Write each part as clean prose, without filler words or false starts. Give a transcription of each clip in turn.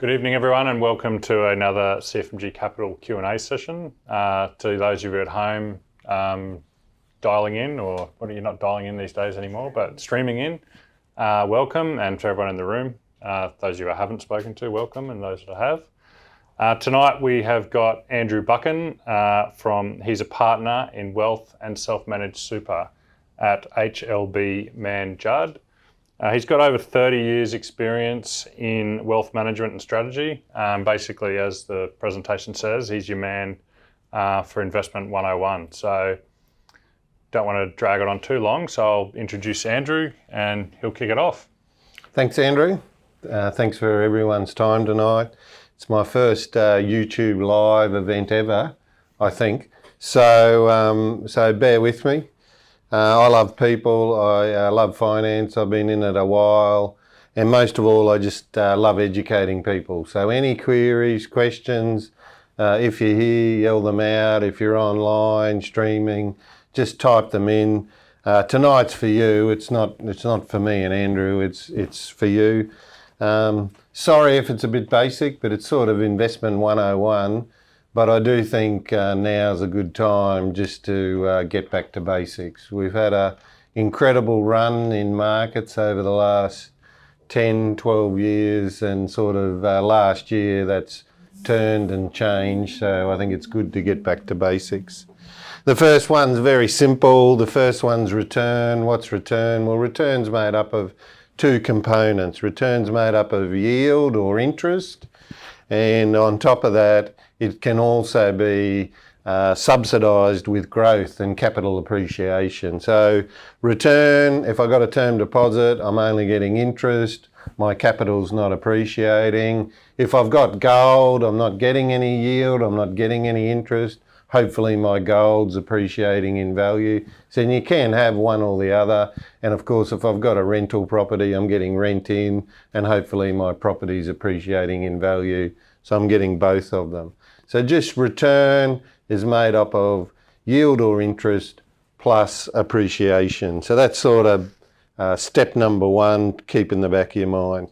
Good evening, everyone, and welcome to another CFMG Capital Q&A session. To those of you at home dialing in, or what are you not dialing in these days anymore, but streaming in, welcome, and to everyone in the room, those of you I haven't spoken to, welcome, and those that I have. Tonight we have got Andrew Buchan he's a partner in Wealth and Self-Managed Super at HLB Mann Judd. He's got over 30 years experience in wealth management and strategy. Basically, as the presentation says, he's your man for Investment 101. So don't want to drag it on too long, so I'll introduce Andrew and he'll kick it off. Thanks, Andrew. Thanks for everyone's time tonight. It's my first YouTube live event ever, I think. So bear with me. I love people, I love finance, I've been in it a while, and most of all I just love educating people. So any queries, questions, if you're here, yell them out. If you're online, streaming, just type them in. Tonight's for you, it's not for me and Andrew, it's for you. Sorry if it's a bit basic, but it's sort of Investment 101. But I do think now's a good time just to get back to basics. We've had an incredible run in markets over the last 10, 12 years, and sort of last year that's turned and changed. So I think it's good to get back to basics. The first one's very simple. The first one's return. What's return? Well, return's made up of two components. Return's made up of yield or interest, and on top of that, it can also be subsidised with growth and capital appreciation. So return, if I got a term deposit, I'm only getting interest, my capital's not appreciating. If I've got gold, I'm not getting any yield, I'm not getting any interest. Hopefully my gold's appreciating in value. So you can have one or the other. And of course, if I've got a rental property, I'm getting rent in, and hopefully my property's appreciating in value. So I'm getting both of them. So just return is made up of yield or interest plus appreciation. So that's sort of step number one, keep in the back of your mind.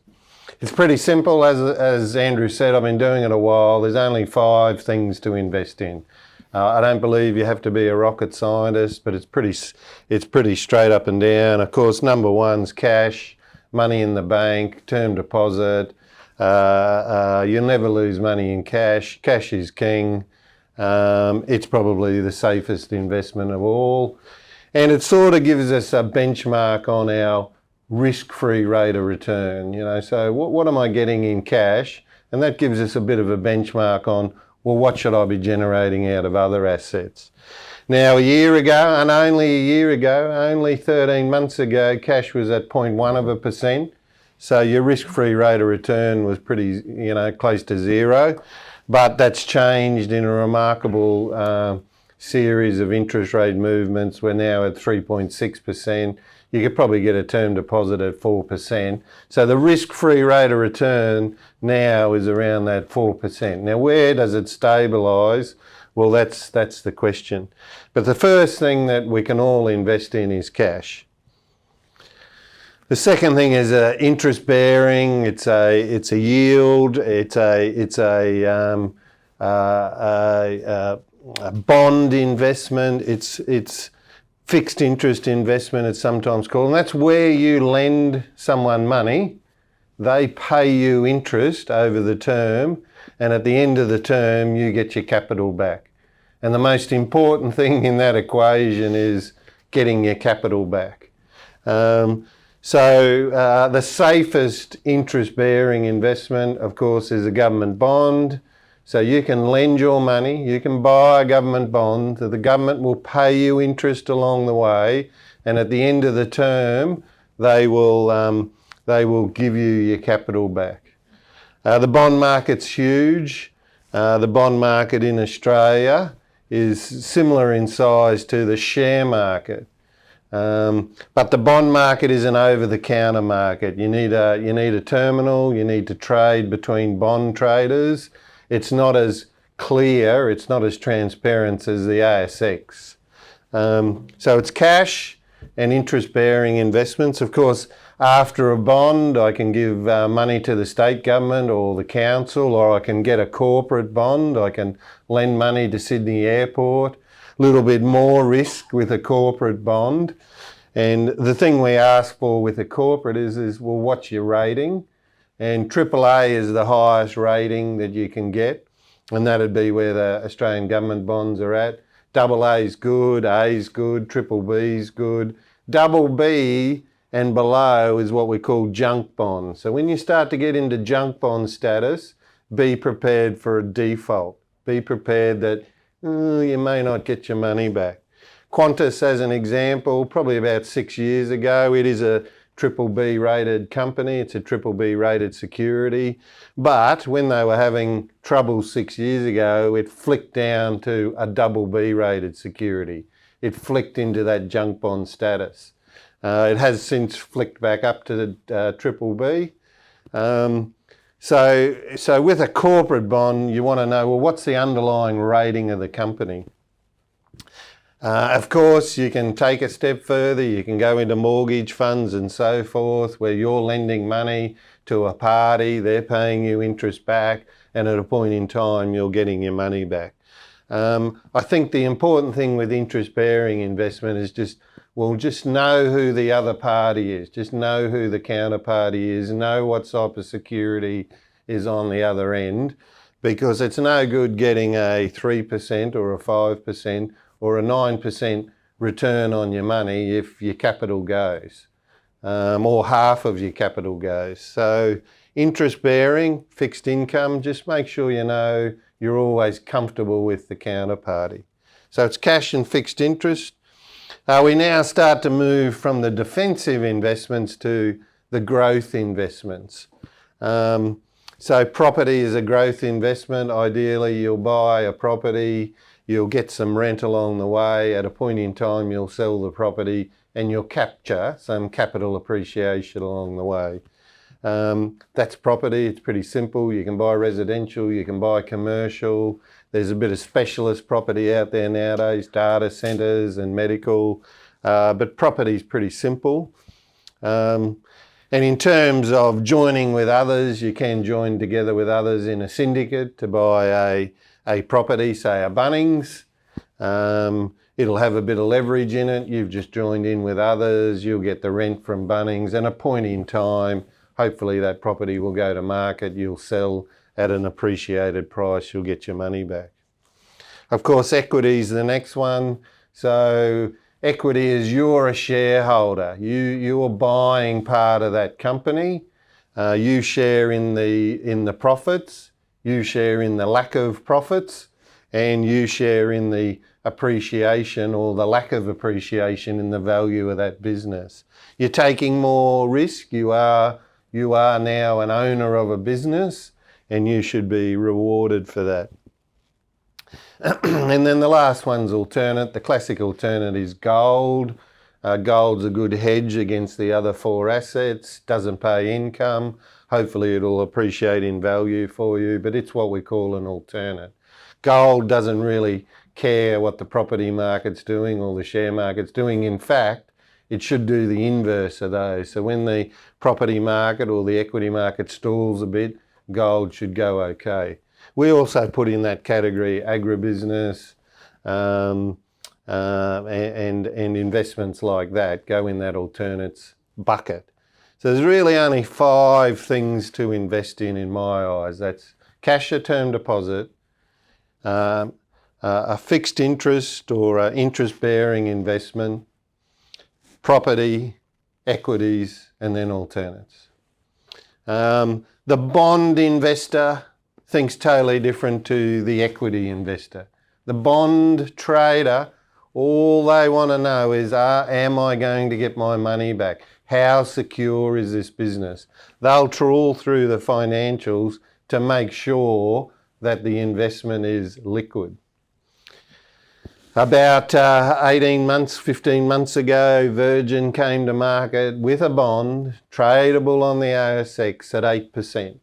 It's pretty simple. As Andrew said, I've been doing it a while. There's only 5 things to invest in. I don't believe you have to be a rocket scientist, but it's pretty straight up and down. Of course, number one's cash, money in the bank, term deposit. You'll never lose money in cash. Cash is king. It's probably the safest investment of all. And it sort of gives us a benchmark on our risk-free rate of return. So what am I getting in cash? And that gives us a bit of a benchmark on, well, what should I be generating out of other assets? Now, a year ago, and only a year ago, only 13 months ago, cash was at 0.1%. So your risk-free rate of return was pretty, close to zero. But that's changed in a remarkable series of interest rate movements. We're now at 3.6%. You could probably get a term deposit at 4%. So the risk-free rate of return now is around that 4%. Now, where does it stabilise? Well, that's the question. But the first thing that we can all invest in is cash. The second thing is interest bearing. It's a yield. It's a bond investment. It's fixed interest investment, it's sometimes called. And that's where you lend someone money. They pay you interest over the term, and at the end of the term, you get your capital back. And the most important thing in that equation is getting your capital back. So the safest interest-bearing investment, of course, is a government bond. So you can lend your money, you can buy a government bond, the government will pay you interest along the way, and at the end of the term, they will give you your capital back. The bond market's huge. The bond market in Australia is similar in size to the share market. But the bond market is an over-the-counter market. You need a terminal, you need to trade between bond traders. It's not as clear, it's not as transparent as the ASX. So it's cash and interest-bearing investments. Of course, after a bond, I can give money to the state government or the council, or I can get a corporate bond. I can lend money to Sydney Airport. A little bit more risk with a corporate bond. And the thing we ask for with a corporate is well, what's your rating? And AAA is the highest rating that you can get, and that'd be where the Australian government bonds are at. AA is good, A is good, BBB is good. Double B and below is what we call junk bonds. So when you start to get into junk bond status, be prepared for a default. Be prepared that you may not get your money back. Qantas, as an example, probably about 6 years ago, it is a BBB rated company. It's a BBB rated security. But when they were having trouble 6 years ago, it flicked down to a BB rated security. It flicked into that junk bond status. It has since flicked back up to the BBB. So with a corporate bond, you want to know, well, what's the underlying rating of the company? Of course, you can take a step further. You can go into mortgage funds and so forth, where you're lending money to a party, they're paying you interest back, and at a point in time, you're getting your money back. I think the important thing with interest-bearing investment is just know who the other party is. Just know who the counterparty is. Know what type of security is on the other end, because it's no good getting a 3% or a 5% or a 9% return on your money if your capital goes, or half of your capital goes. So interest-bearing, fixed income, just make sure you know you're always comfortable with the counterparty. So it's cash and fixed interest. We now start to move from the defensive investments to the growth investments. So property is a growth investment. Ideally, you'll buy a property, you'll get some rent along the way. At a point in time, you'll sell the property and you'll capture some capital appreciation along the way. That's property. It's pretty simple. You can buy residential, you can buy commercial. There's a bit of specialist property out there nowadays, data centres and medical, but property is pretty simple. And in terms of joining with others, you can join together with others in a syndicate to buy a property, say a Bunnings. It'll have a bit of leverage in it. You've just joined in with others. You'll get the rent from Bunnings, and at a point in time, hopefully that property will go to market. You'll sell at an appreciated price. You'll get your money back. Of course, equity is the next one. So equity is you're a shareholder. You're buying part of that company. You share in the profits. You share in the lack of profits, and you share in the appreciation or the lack of appreciation in the value of that business. You're taking more risk. You are now an owner of a business, and you should be rewarded for that. And then the last one's alternate. The classic alternate is gold. Gold's a good hedge against the other four assets, doesn't pay income. Hopefully it'll appreciate in value for you, but it's what we call an alternate. Gold doesn't really care what the property market's doing or the share market's doing. In fact, it should do the inverse of those. So when the property market or the equity market stalls a bit, gold should go okay. We also put in that category agribusiness and investments like that go in that alternates bucket. So there's really only 5 things to invest in my eyes. That's cash or term deposit, a fixed interest or an interest-bearing investment, property, equities, and then alternates. The bond investor thinks totally different to the equity investor. The bond trader, all they want to know is, am I going to get my money back? How secure is this business? They'll trawl through the financials to make sure that the investment is liquid. About 18 months, 15 months ago, Virgin came to market with a bond tradable on the ASX at 8%.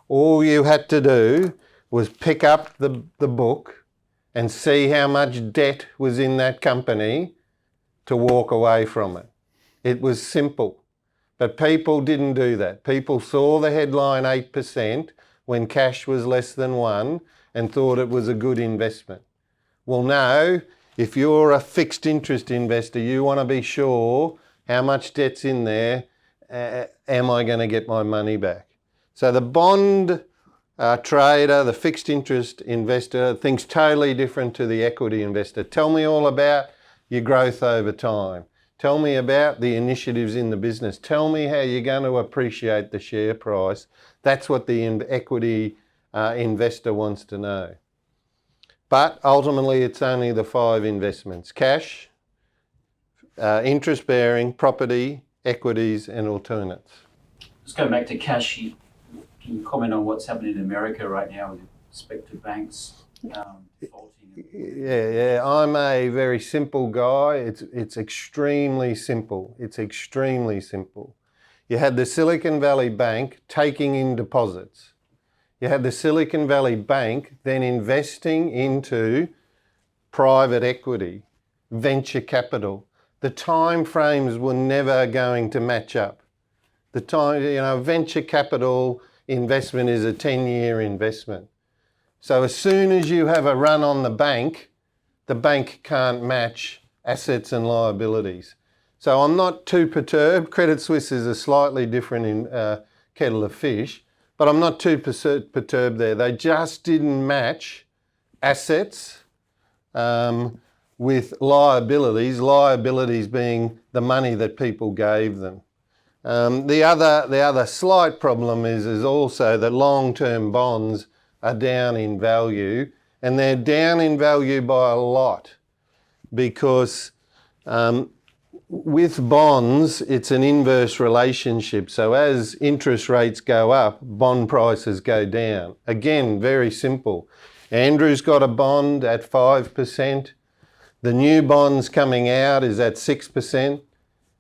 All you had to do was pick up the book and see how much debt was in that company to walk away from it. It was simple. But people didn't do that. People saw the headline 8% when cash was less than 1 and thought it was a good investment. Well, now, if you're a fixed interest investor, you want to be sure how much debt's in there, am I going to get my money back? So the bond trader, the fixed interest investor, thinks totally different to the equity investor. Tell me all about your growth over time. Tell me about the initiatives in the business. Tell me how you're going to appreciate the share price. That's what the equity investor wants to know. But ultimately, it's only the 5 investments: cash, interest-bearing, property, equities, and alternates. Let's go back to cash. Can you comment on what's happening in America right now with respect to banks defaulting? Yeah. I'm a very simple guy. It's extremely simple. It's extremely simple. You had the Silicon Valley Bank taking in deposits. You had the Silicon Valley Bank then investing into private equity, venture capital. The time frames were never going to match up. The time, venture capital investment is a 10-year investment. So as soon as you have a run on the bank can't match assets and liabilities. So I'm not too perturbed. Credit Suisse is a slightly different kettle of fish, but I'm not too perturbed there. They just didn't match assets with liabilities being the money that people gave them. The other slight problem is also that long-term bonds are down in value, and they're down in value by a lot because with bonds, it's an inverse relationship. So as interest rates go up, bond prices go down. Again, very simple. Andrew's got a bond at 5%. The new bonds coming out is at 6%.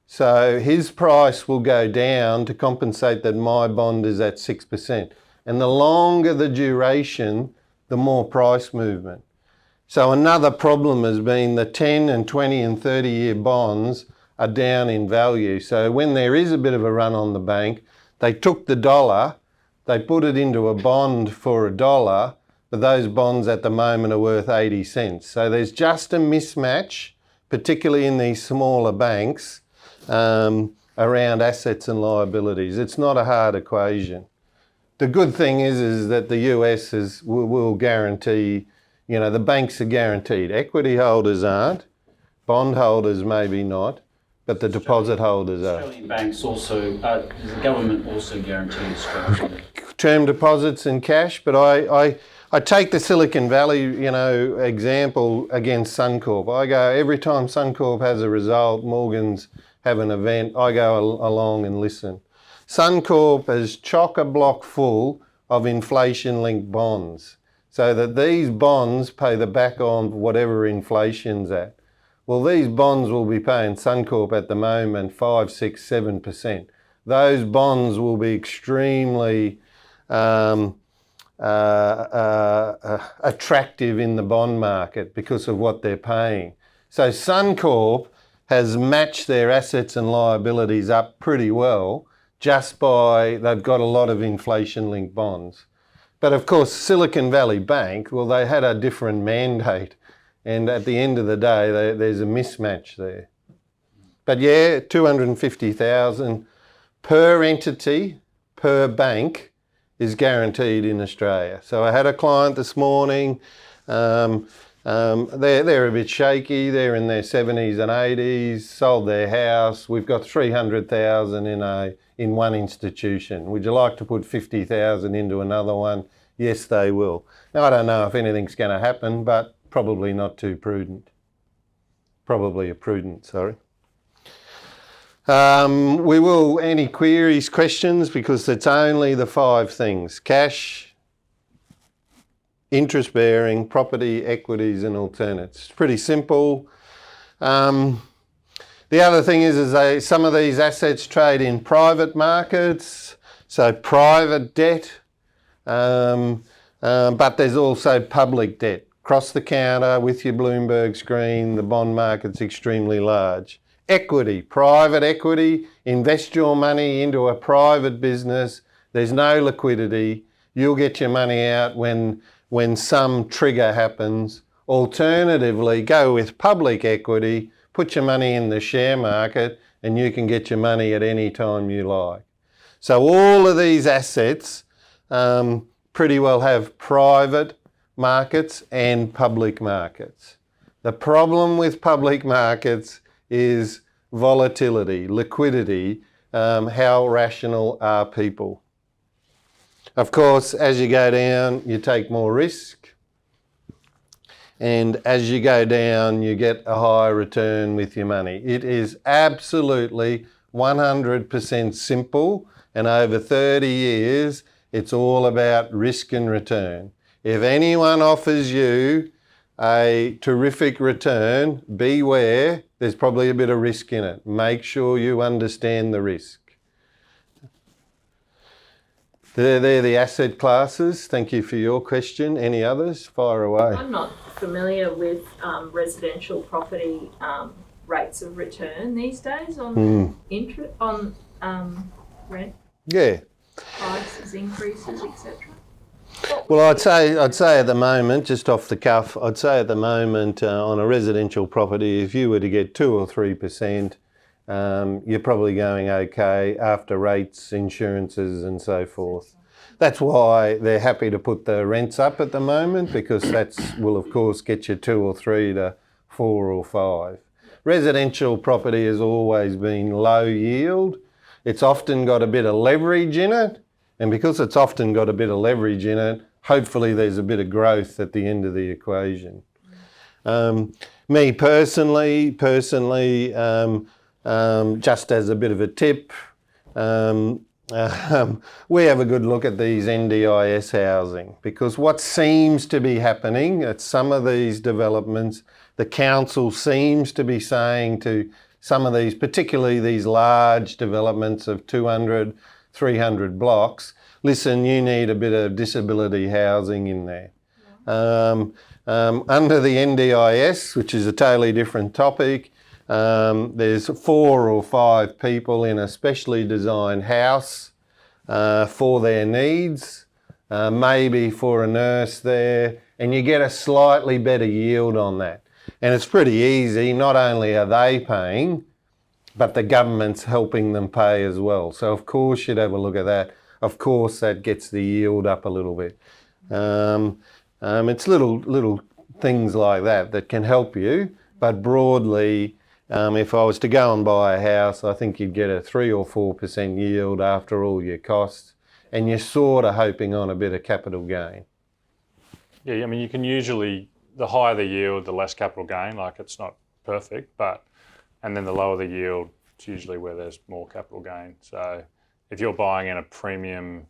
So his price will go down to compensate that my bond is at 6%. And the longer the duration, the more price movement. So another problem has been the 10 and 20 and 30-year bonds are down in value. So when there is a bit of a run on the bank, they took the dollar, they put it into a bond for $1, but those bonds at the moment are worth 80 cents. So there's just a mismatch, particularly in these smaller banks, around assets and liabilities. It's not a hard equation. The good thing is that the US will guarantee, the banks are guaranteed. Equity holders aren't, bond holders maybe not, but the deposit holders are. Australian banks also, does the government also guarantee Australia? Term deposits and cash, but I take the Silicon Valley, example against Suncorp. I go, every time Suncorp has a result, Morgan's have an event, I go along and listen. Suncorp is chock-a-block full of inflation-linked bonds, so that these bonds pay the back on whatever inflation's at. Well, these bonds will be paying Suncorp at the moment 5, 6, 7%. Those bonds will be extremely attractive in the bond market because of what they're paying. So Suncorp has matched their assets and liabilities up pretty well just by they've got a lot of inflation-linked bonds. But of course, Silicon Valley Bank, well, they had a different mandate. And at the end of the day, there's a mismatch there. But yeah, 250,000 per entity, per bank, is guaranteed in Australia. So I had a client this morning, they're a bit shaky, they're in their 70s and 80s, sold their house. We've got 300,000 in one institution. Would you like to put 50,000 into another one? Yes, they will. Now, I don't know if anything's going to happen, but probably not too prudent. Probably a prudent, sorry. We will, any queries, questions, because it's only the 5 things: cash, interest-bearing, property, equities, and alternates. It's pretty simple. The other thing is some of these assets trade in private markets, so private debt, but there's also public debt. Across the counter with your Bloomberg screen, the bond market's extremely large. Equity, private equity, invest your money into a private business. There's no liquidity. You'll get your money out when some trigger happens. Alternatively, go with public equity, put your money in the share market, and you can get your money at any time you like. So all of these assets pretty well have private markets and public markets. The problem with public markets is volatility, liquidity, how rational are people? Of course, as you go down, you take more risk. And as you go down, you get a higher return with your money. It is absolutely 100% simple. And over 30 years, it's all about risk and return. If anyone offers you a terrific return, beware, there's probably a bit of risk in it. Make sure you understand the risk. They're the asset classes. Thank you for your question. Any others? Fire away. I'm not familiar with residential property rates of return these days on rent Yeah. prices, increases, etc. Well, I'd say at the moment, just off the cuff, I'd say at the moment on a residential property, if you were to get 2 or 3%, you're probably going okay after rates, insurances and so forth. That's why they're happy to put the rents up at the moment, because that will of course get you 2 or 3 to 4 or 5. Residential property has always been low yield. It's often got a bit of leverage in it. And because it's often got a bit of leverage in it, hopefully there's a bit of growth at the end of the equation. Me personally, just as a bit of a tip, we have a good look at these NDIS housing, because what seems to be happening at some of these developments, the council seems to be saying to some of these, particularly these large developments of 200, 300 blocks, listen, you need a bit of disability housing in there. Under the NDIS, which is a totally different topic, there's 4 or 5 people in a specially designed house for their needs, maybe for a nurse there, and you get a slightly better yield on that. And it's pretty easy. Not only are they paying, but the government's helping them pay as well. So of course you'd have a look at that. Of course that gets the yield up a little bit. It's little things like that can help you, but broadly, if I was to go and buy a house, I think you'd get a 3 or 4% yield after all your costs, and you're sort of hoping on a bit of capital gain. Yeah, I mean, you can usually, the higher the yield, the less capital gain. Like, it's not perfect, and then the lower the yield, it's usually where there's more capital gain. So if you're buying in a premium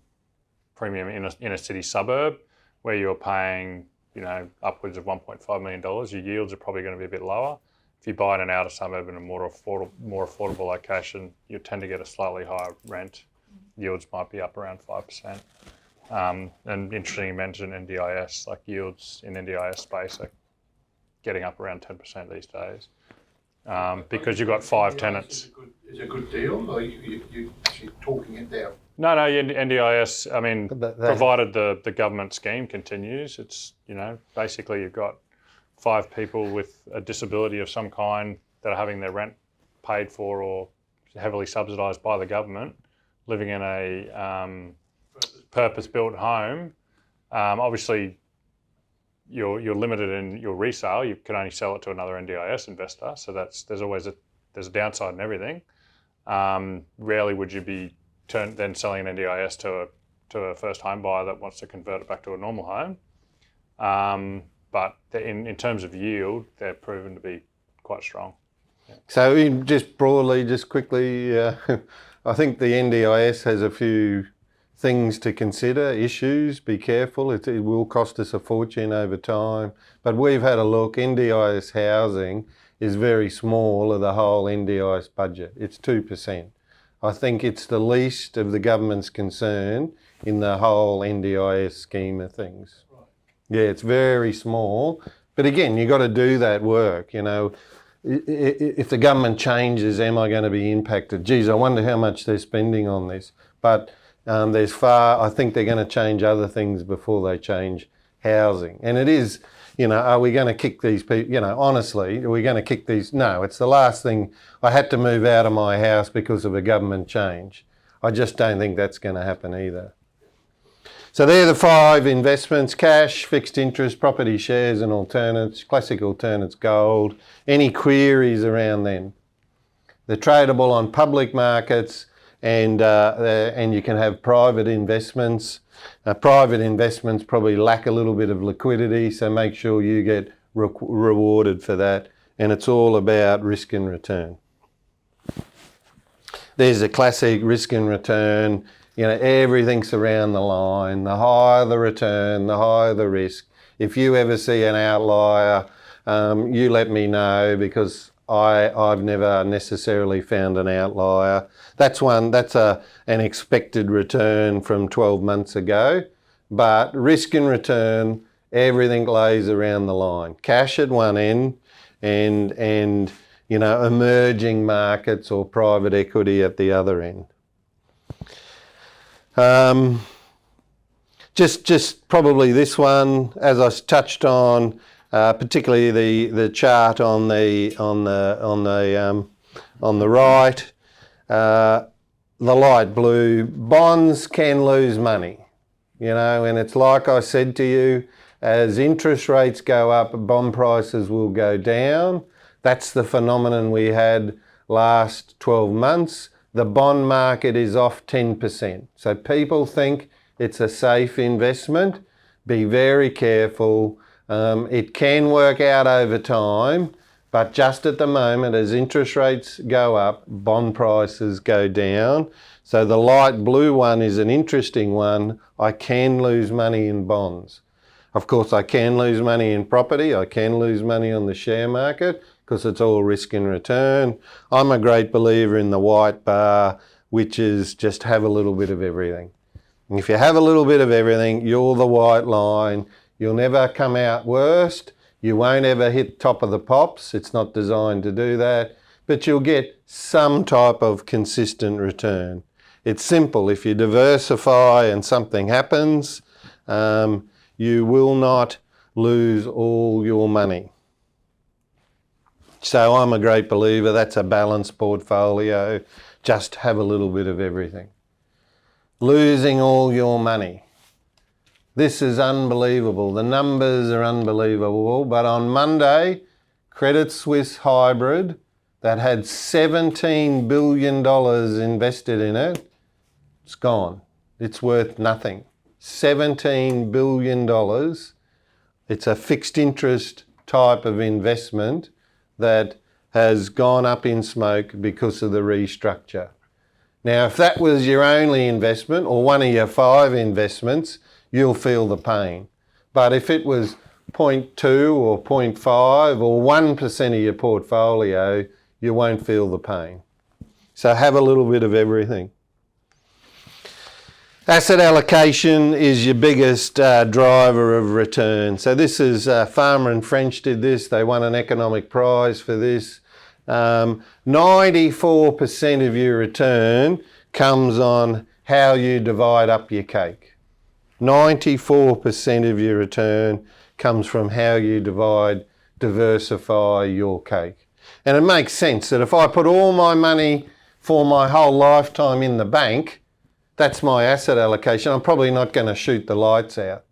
inner city suburb where you're paying, upwards of $1.5 million, your yields are probably going to be a bit lower. If you buy in an outer suburb in a more affordable location, you tend to get a slightly higher rent. Yields might be up around 5%. And interesting you mentioned NDIS, like yields in NDIS space are getting up around 10% these days. Because you've got 5 tenants. Is it a good deal, or you're actually talking it down? No, NDIS, I mean, provided the government scheme continues, it's, basically you've got 5 people with a disability of some kind that are having their rent paid for or heavily subsidised by the government, living in a purpose-built home. Obviously, you're limited in your resale. You can only sell it to another NDIS investor, so there's a downside in everything. Rarely would you be then selling an NDIS to a first home buyer that wants to convert it back to a normal home. But in terms of yield, they're proven to be quite strong. Yeah. So just broadly, just quickly, I think the NDIS has a few things to consider, issues, be careful. It will cost us a fortune over time. But we've had a look. NDIS housing is very small of the whole NDIS budget. It's 2%. I think it's the least of the government's concern in the whole NDIS scheme of things. Yeah, it's very small. But again, you've got to do that work, if the government changes, am I going to be impacted? Geez, I wonder how much they're spending on this. But I think they're going to change other things before they change housing. And it is, are we going to kick these people, honestly, are we going to kick these? No, it's the last thing. I had to move out of my house because of a government change. I just don't think that's going to happen either. So they're the 5 investments: cash, fixed interest, property shares and alternates, classic alternates, gold. Any queries around them? They're tradable on public markets, and you can have private investments. Private investments probably lack a little bit of liquidity, so make sure you get rewarded for that. And it's all about risk and return. There's a classic risk and return. Everything's around the line. The higher the return, the higher the risk. If you ever see an outlier, you let me know, because I've never necessarily found an outlier. That's an expected return from 12 months ago. But risk and return, everything lays around the line. Cash at one end and emerging markets or private equity at the other end. Just probably this one, as I touched on, particularly the chart on the right, the light blue. Bonds can lose money, and it's like I said to you, as interest rates go up, bond prices will go down. That's the phenomenon we had last 12 months. The bond market is off 10%. So people think it's a safe investment. Be very careful. It can work out over time, but just at the moment, as interest rates go up, bond prices go down. So the light blue one is an interesting one. I can lose money in bonds. Of course, I can lose money in property. I can lose money on the share market, because it's all risk and return. I'm a great believer in the white bar, which is just have a little bit of everything. And if you have a little bit of everything, you're the white line. You'll never come out worst. You won't ever hit top of the pops. It's not designed to do that. But you'll get some type of consistent return. It's simple. If you diversify and something happens, you will not lose all your money. So I'm a great believer. That's a balanced portfolio. Just have a little bit of everything. Losing all your money. This is unbelievable. The numbers are unbelievable. But on Monday, Credit Suisse Hybrid, that had $17 billion invested in it, it's gone. It's worth nothing. $17 billion. It's a fixed interest type of investment that has gone up in smoke because of the restructure. Now, if that was your only investment or one of your 5 investments, you'll feel the pain. But if it was 0.2 or 0.5 or 1% of your portfolio, you won't feel the pain. So have a little bit of everything. Asset allocation is your biggest driver of return. So this is Farmer and French did this. They won an economic prize for this. 94% of your return comes on how you divide up your cake. 94% of your return comes from how you diversify your cake. And it makes sense that if I put all my money for my whole lifetime in the bank, that's my asset allocation. I'm probably not going to shoot the lights out.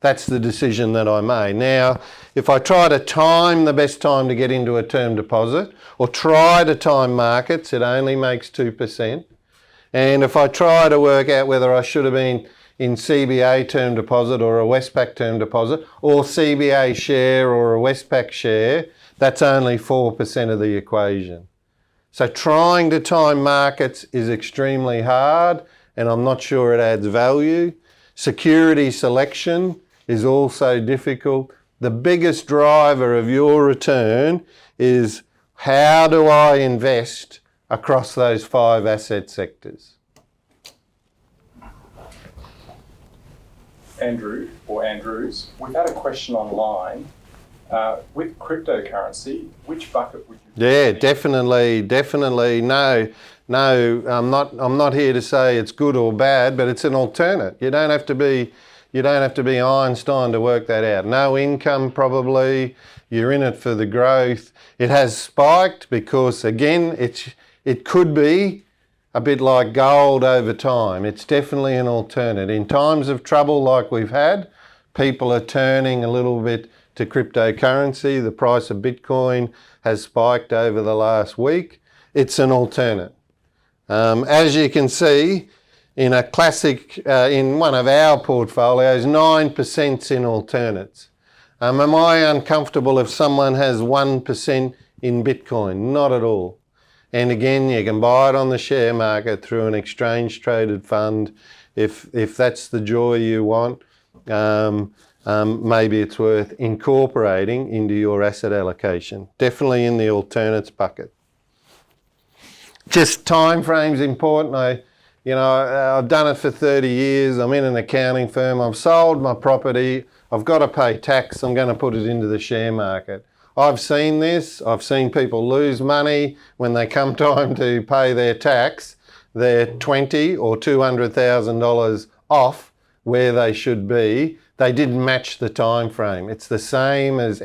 That's the decision that I made. Now, if I try to time the best time to get into a term deposit, or try to time markets, it only makes 2%. And if I try to work out whether I should have been in CBA term deposit or a Westpac term deposit, or CBA share or a Westpac share, that's only 4% of the equation. So trying to time markets is extremely hard, and I'm not sure it adds value. Security selection is also difficult. The biggest driver of your return is how do I invest across those 5 asset sectors? Andrew, or Andrews, we've had a question online With cryptocurrency, which bucket would you? Yeah, definitely. No, I'm not here to say it's good or bad, but it's an alternate. You don't have to be Einstein to work that out. No income probably. You're in it for the growth. It has spiked because again, it could be a bit like gold over time. It's definitely an alternate. In times of trouble like we've had, people are turning a little bit to cryptocurrency. The price of Bitcoin has spiked over the last week. It's an alternate. As you can see, in a classic, in one of our portfolios, 9% in alternates. Am I uncomfortable if someone has 1% in Bitcoin? Not at all. And again, you can buy it on the share market through an exchange traded fund if that's the joy you want. Maybe it's worth incorporating into your asset allocation. Definitely in the alternates bucket. Just time frame's important. I've done it for 30 years. I'm in an accounting firm. I've sold my property. I've got to pay tax. I'm going to put it into the share market. I've seen this. I've seen people lose money when they come time to pay their tax. They're $20,000 or $200,000 off where they should be. They didn't match the time frame. It's the same as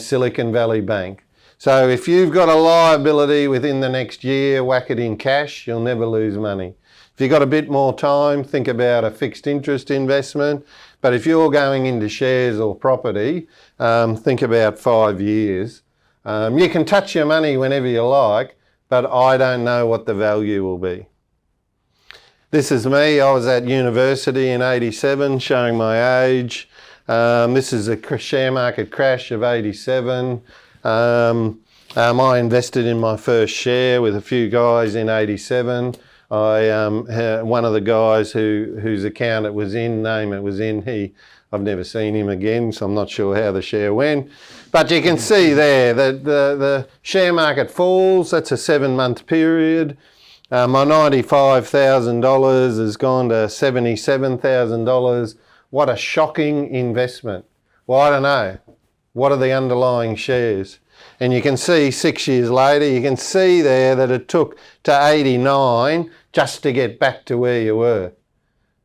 Silicon Valley Bank. So if you've got a liability within the next year, whack it in cash, you'll never lose money. If you've got a bit more time, think about a fixed interest investment. But if you're going into shares or property, think about 5 years. You can touch your money whenever you like, but I don't know what the value will be. This is me. I was at university in 87, showing my age. This is a share market crash of 87. I invested in my first share with a few guys in 87. One of the guys whose account it was in, I've never seen him again, so I'm not sure how the share went. But you can see there that the share market falls. That's a 7-month period. My $95,000 has gone to $77,000. What a shocking investment. Well, I don't know. What are the underlying shares? And you can see 6 years later, you can see there that it took to 89 just to get back to where you were.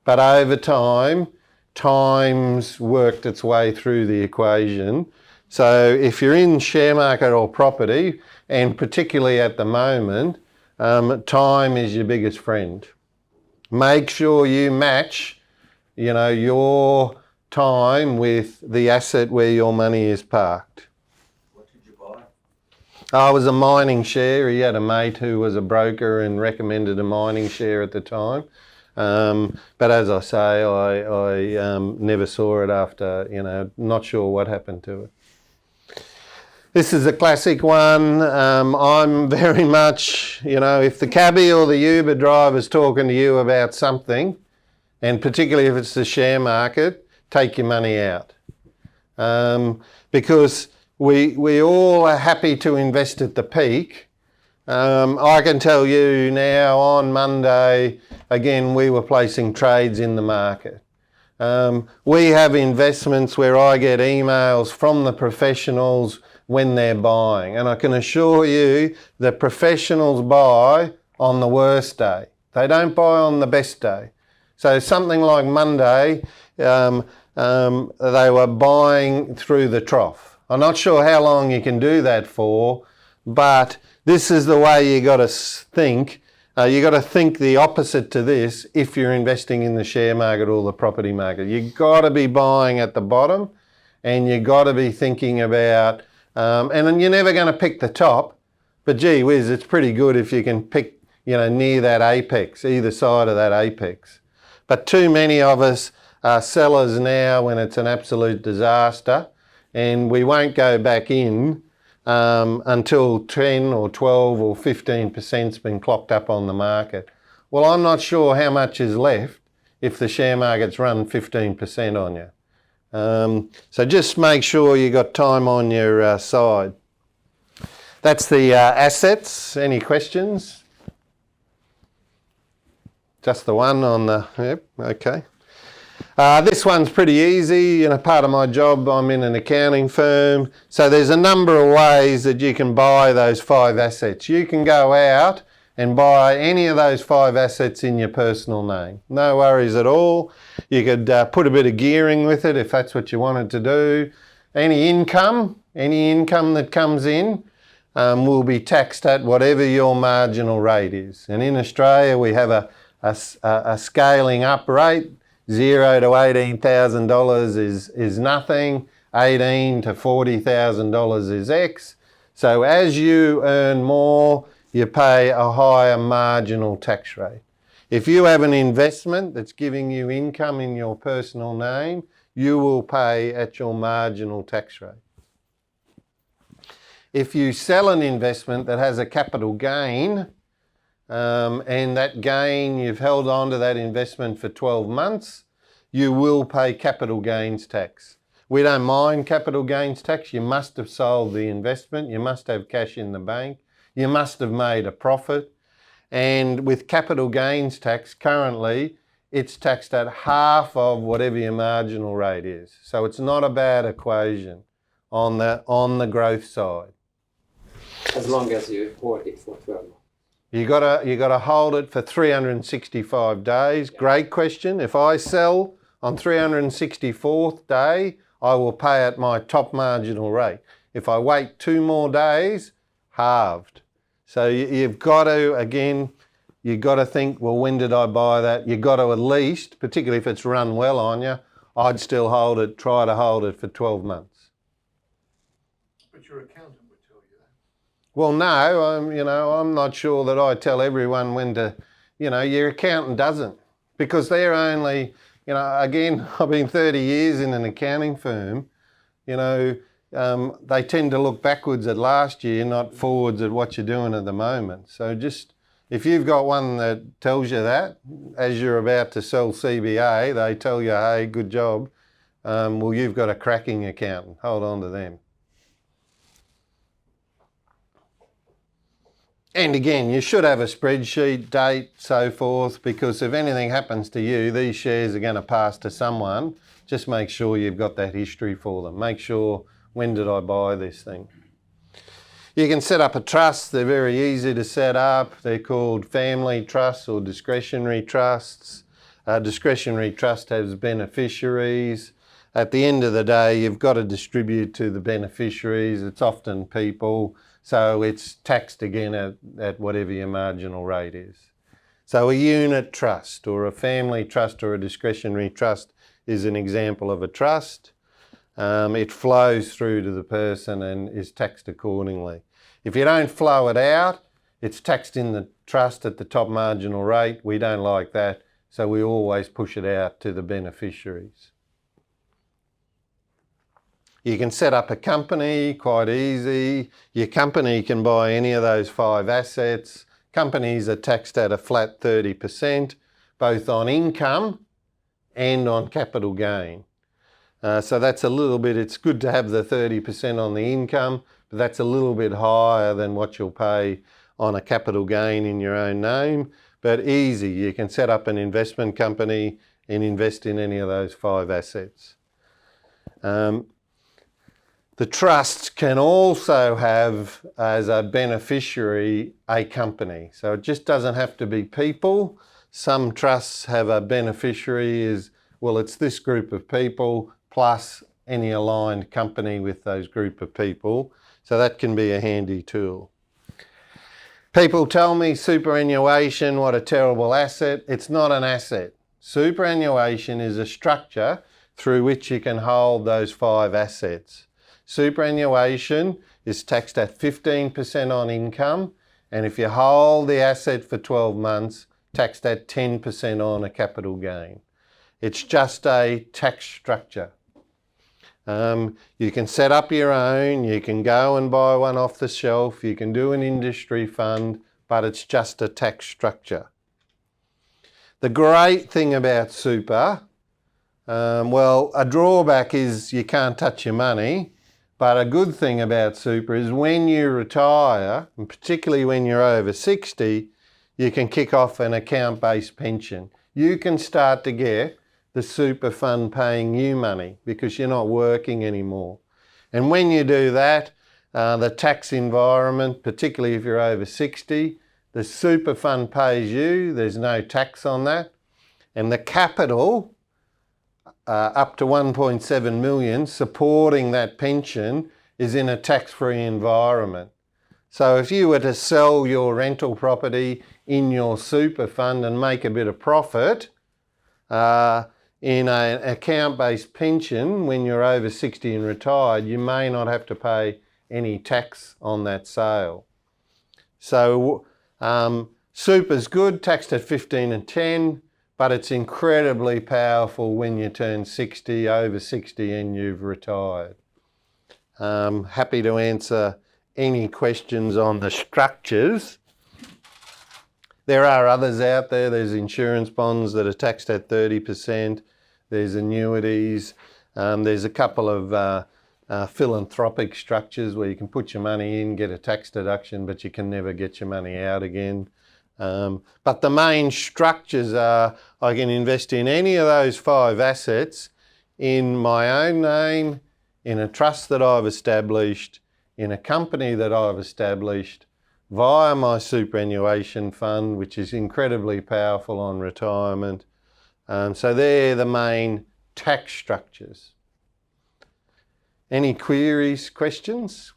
But over time, time's worked its way through the equation. So if you're in share market or property, and particularly at the moment, time is your biggest friend. Make sure you match, your time with the asset where your money is parked. What did you buy? I was a mining share. He had a mate who was a broker and recommended a mining share at the time. But as I say, I never saw it after, not sure what happened to it. This is a classic one. I'm very much, if the cabbie or the Uber driver's talking to you about something, and particularly if it's the share market, take your money out. Because we all are happy to invest at the peak. I can tell you now on Monday, again, we were placing trades in the market. We have investments where I get emails from the professionals when they're buying. And I can assure you that professionals buy on the worst day. They don't buy on the best day. So something like Monday, they were buying through the trough. I'm not sure how long you can do that for, but this is the way you got to think. You got to think the opposite to this if you're investing in the share market or the property market. You got to be buying at the bottom, and you got to be thinking about, and you're never going to pick the top, but gee whiz, it's pretty good if you can pick, near that apex, either side of that apex. But too many of us are sellers now when it's an absolute disaster, and we won't go back in until 10 or 12 or 15%'s been clocked up on the market. Well, I'm not sure how much is left if the share market's run 15% on you. So just make sure you got time on your side. That's the assets. Any questions? Just the one on the, yep, okay. This one's pretty easy. Part of my job, I'm in an accounting firm. So there's a number of ways that you can buy those 5 assets. You can go out and buy any of those 5 assets in your personal name. No worries at all. You could put a bit of gearing with it if that's what you wanted to do. Any income that comes in will be taxed at whatever your marginal rate is. And in Australia, we have a scaling up rate. $0 to $18,000 is nothing. $18,000 to $40,000 is X. So as you earn more, you pay a higher marginal tax rate. If you have an investment that's giving you income in your personal name, you will pay at your marginal tax rate. If you sell an investment that has a capital gain, and that gain, you've held on to that investment for 12 months, you will pay capital gains tax. We don't mind capital gains tax. You must have sold the investment. You must have cash in the bank. You must have made a profit. And with capital gains tax, currently, it's taxed at half of whatever your marginal rate is. So it's not a bad equation on the growth side. As long as you hold it for 12 months. You gotta hold it for 365 days. Great question. If I sell on 364th day, I will pay at my top marginal rate. If I wait 2 more days, halved. So you've got to, again, you've got to think, well, when did I buy that? You've got to at least, particularly if it's run well on you, I'd still try to hold it for 12 months. But your accountant would tell you that. Well, no, I'm not sure that I tell everyone when to, your accountant doesn't, because they're only, again, I've been 30 years in an accounting firm, they tend to look backwards at last year, not forwards at what you're doing at the moment. So just, if you've got one that tells you that, as you're about to sell CBA, they tell you, hey, good job, well, you've got a cracking accountant, hold on to them. And again, you should have a spreadsheet, date, so forth, because if anything happens to you, these shares are going to pass to someone. Just make sure you've got that history for them. Make sure, when did I buy this thing? You can set up a trust. They're very easy to set up. They're called family trusts or discretionary trusts. A discretionary trust has beneficiaries. At the end of the day, you've got to distribute to the beneficiaries. It's often people. So it's taxed again at whatever your marginal rate is. So a unit trust or a family trust or a discretionary trust is an example of a trust. It flows through to the person and is taxed accordingly. If you don't flow it out, it's taxed in the trust at the top marginal rate. We don't like that, so we always push it out to the beneficiaries. You can set up a company, quite easy. Your company can buy any of those 5 assets. Companies are taxed at a flat 30%, both on income and on capital gain. So that's a little bit, it's good to have the 30% on the income, but that's a little bit higher than what you'll pay on a capital gain in your own name. But easy, you can set up an investment company and invest in any of those 5 assets. The trust can also have as a beneficiary a company. So it just doesn't have to be people. Some trusts have a beneficiary as, well, it's this group of people plus any aligned company with those group of people. So that can be a handy tool. People tell me superannuation, what a terrible asset. It's not an asset. Superannuation is a structure through which you can hold those 5 assets. Superannuation is taxed at 15% on income, and if you hold the asset for 12 months, taxed at 10% on a capital gain. It's just a tax structure. You can set up your own, you can go and buy one off the shelf, you can do an industry fund, but it's just a tax structure. The great thing about super, well, a drawback is you can't touch your money. But a good thing about super is when you retire, and particularly when you're over 60, you can kick off an account-based pension. You can start to get the super fund paying you money because you're not working anymore. And when you do that, the tax environment, particularly if you're over 60, the super fund pays you, there's no tax on that. And the capital, up to 1.7 million, supporting that pension is in a tax-free environment. So if you were to sell your rental property in your super fund and make a bit of profit, in an account-based pension, when you're over 60 and retired, you may not have to pay any tax on that sale. So super's good, taxed at 15 and 10, but it's incredibly powerful when you turn 60, over 60 and you've retired. Happy to answer any questions on the structures. There are others out there. There's insurance bonds that are taxed at 30%. There's annuities. There's a couple of philanthropic structures where you can put your money in, get a tax deduction, but you can never get your money out again. But the main structures are I can invest in any of those 5 assets in my own name, in a trust that I've established, in a company that I've established, via my superannuation fund, which is incredibly powerful on retirement. So they're the main tax structures. Any queries, questions?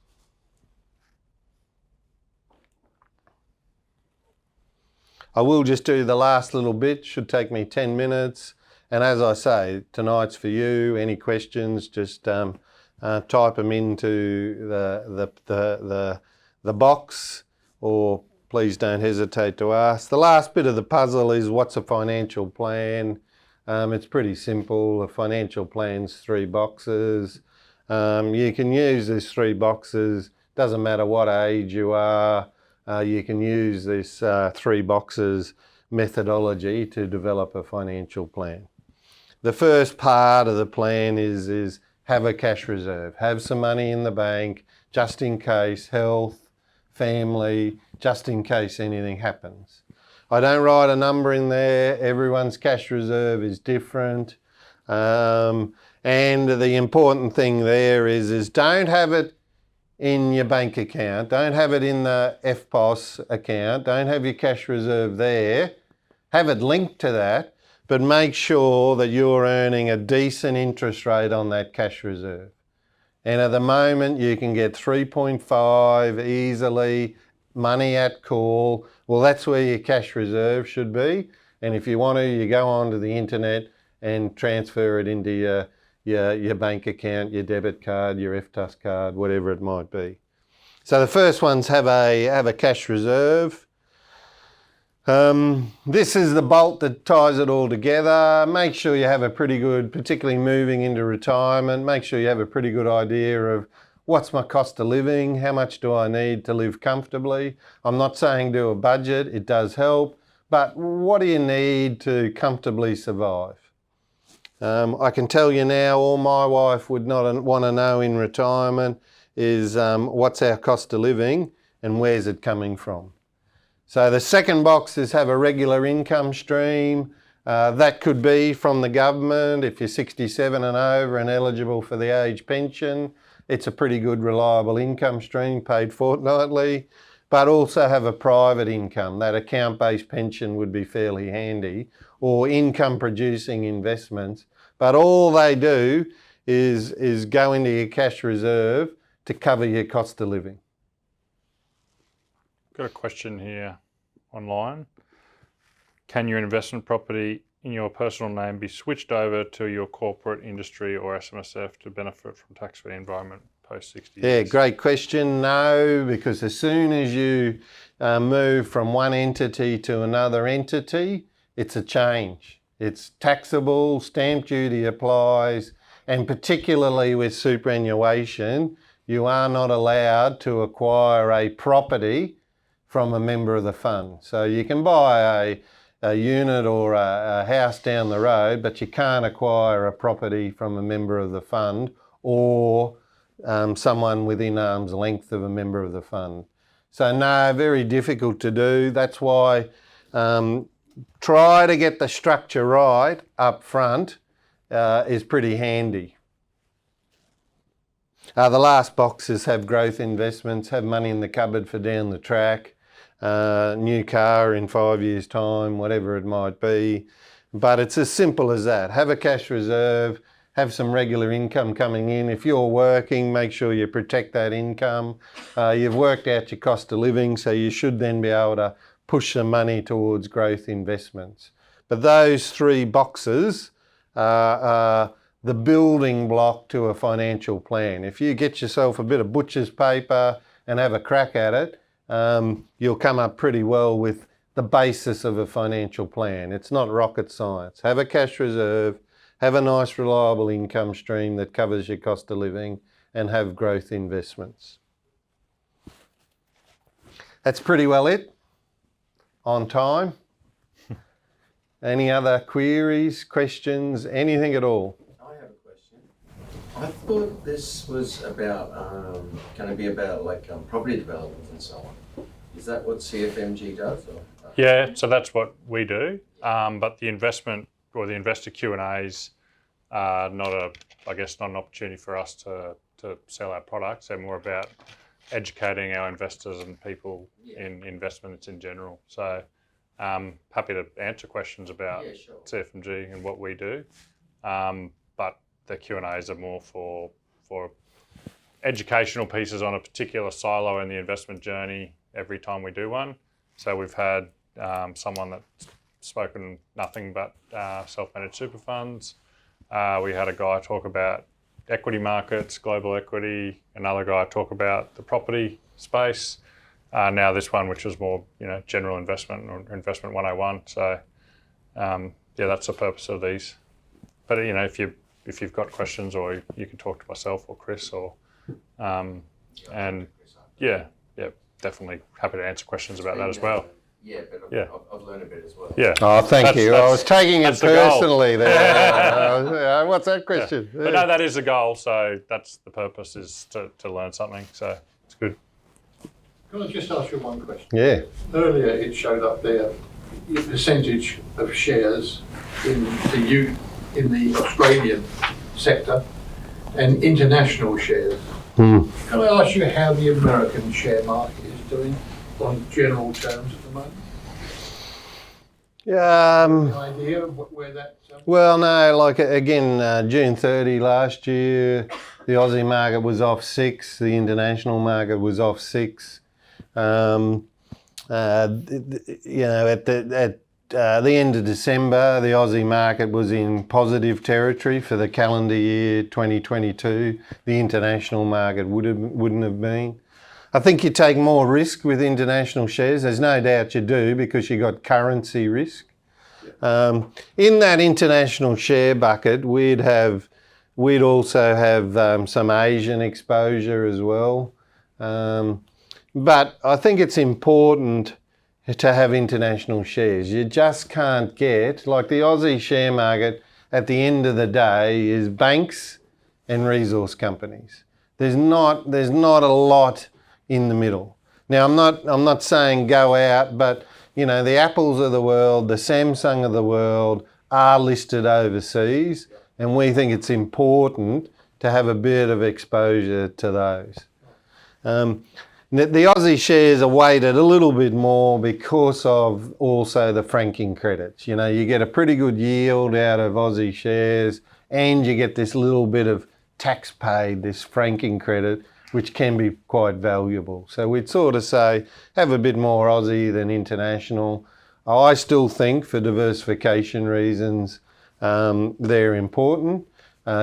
I will just do the last little bit, should take me 10 minutes. And as I say, tonight's for you. Any questions, just type them into the box, or please don't hesitate to ask. The last bit of the puzzle is what's a financial plan? It's pretty simple. A financial plan's 3 boxes. You can use these 3 boxes, doesn't matter what age you are. You can use this 3 boxes methodology to develop a financial plan. The first part of the plan is have a cash reserve. Have some money in the bank just in case, health, family, just in case anything happens. I don't write a number in there. Everyone's cash reserve is different. And the important thing there is don't have it in your bank account. Don't have it in the FPOS account. Don't have your cash reserve there. Have it linked to that, but make sure that you're earning a decent interest rate on that cash reserve. And at the moment, you can get 3.5 easily, money at call. Well, that's where your cash reserve should be. And if you want to, you go onto the internet and transfer it into your bank account, your debit card, your FTUS card, whatever it might be. So the first ones have a cash reserve. This is the bolt that ties it all together. Make sure you have a pretty good, particularly moving into retirement, make sure you have a pretty good idea of what's my cost of living, how much do I need to live comfortably. I'm not saying do a budget, it does help, but what do you need to comfortably survive? I can tell you now, all my wife would not want to know in retirement is what's our cost of living and where's it coming from. So the second box is have a regular income stream. That could be from the government. If you're 67 and over and eligible for the age pension, it's a pretty good reliable income stream paid fortnightly, but also have a private income. That account-based pension would be fairly handy, or income producing investments. But all they do is go into your cash reserve to cover your cost of living. Got a question here online. Can your investment property in your personal name be switched over to your corporate, industry or SMSF to benefit from tax-free environment post 60 years? Yeah, great question. No, because as soon as you move from one entity to another entity, it's a change. It's taxable, stamp duty applies, and particularly with superannuation, you are not allowed to acquire a property from a member of the fund. So you can buy a unit or a house down the road, but you can't acquire a property from a member of the fund or someone within arm's length of a member of the fund. So no, very difficult to do. That's why try to get the structure right up front is pretty handy. The last boxes have growth investments, have money in the cupboard for down the track, new car in 5 years' time, whatever it might be. But it's as simple as that. Have a cash reserve, have some regular income coming in. If you're working, make sure you protect that income. You've worked out your cost of living, so you should then be able to push some money towards growth investments. But those three boxes are the building block to a financial plan. If you get yourself a bit of butcher's paper and have a crack at it, you'll come up pretty well with the basis of a financial plan. It's not rocket science. Have a cash reserve, have a nice reliable income stream that covers your cost of living, and have growth investments. That's pretty well it. On time. Any other queries, questions, anything at all? I have a question. I thought this was about going to be about like property development and so on. Is that what CFMG does? Or? Yeah, so that's what we do. But the investment or the investor Q&As are not an opportunity for us to sell our products. They're more about educating our investors and people in investments in general. So happy to answer questions about CFMG and what we do. But the Q&As are more for educational pieces on a particular silo in the investment journey every time we do one. So we've had someone that's spoken nothing but self-managed super funds. We had a guy talk about equity markets, global equity, another guy talk about the property space. Now this one, which is more, general investment or investment 101. So that's the purpose of these. But if you've got questions, or you can talk to myself or Chris, or definitely happy to answer questions about that as well. Yeah, but I've learned a bit as well. Yeah. Oh, thank you. I was taking it personally there. What's that question? Yeah. But no, that is the goal. So that's the purpose, is to learn something. So it's good. Can I just ask you one question? Yeah. Earlier it showed up there the percentage of shares in the Australian sector and international shares. Can I ask you how the American share market is doing on general terms at the moment? Any idea of where that? Well, no, like again, June 30 last year, the Aussie market was off 6, the international market was off 6. At the end of December, the Aussie market was in positive territory for the calendar year 2022. The international market wouldn't have been. I think you take more risk with international shares. There's no doubt you do, because you got currency risk. In that international share bucket, we'd also have some Asian exposure as well. But I think it's important to have international shares. You just can't get, like the Aussie share market at the end of the day is banks and resource companies. There's not a lot in the middle. Now I'm not saying go out, but the Apples of the world, the Samsung of the world are listed overseas, and we think it's important to have a bit of exposure to those. The Aussie shares are weighted a little bit more because of also the franking credits. You get a pretty good yield out of Aussie shares, and you get this little bit of tax paid, this franking credit, which can be quite valuable. So we'd sort of say, have a bit more Aussie than international. I still think for diversification reasons, they're important.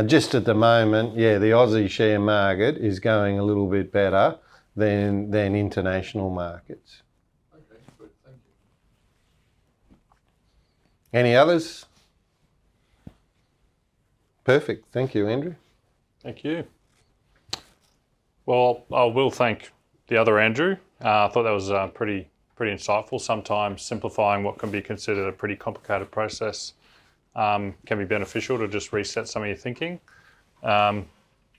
Just at the moment, the Aussie share market is going a little bit better than international markets. Okay, good, thank you. Any others? Perfect. Thank you, Andrew. Thank you. Well, I will thank the other Andrew. I thought that was pretty insightful. Sometimes simplifying what can be considered a pretty complicated process can be beneficial to just reset some of your thinking.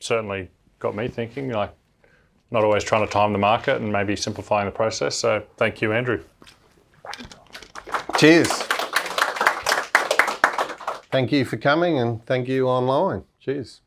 Certainly got me thinking, like not always trying to time the market and maybe simplifying the process. So thank you, Andrew. Cheers. thank you for coming and thank you online. Cheers.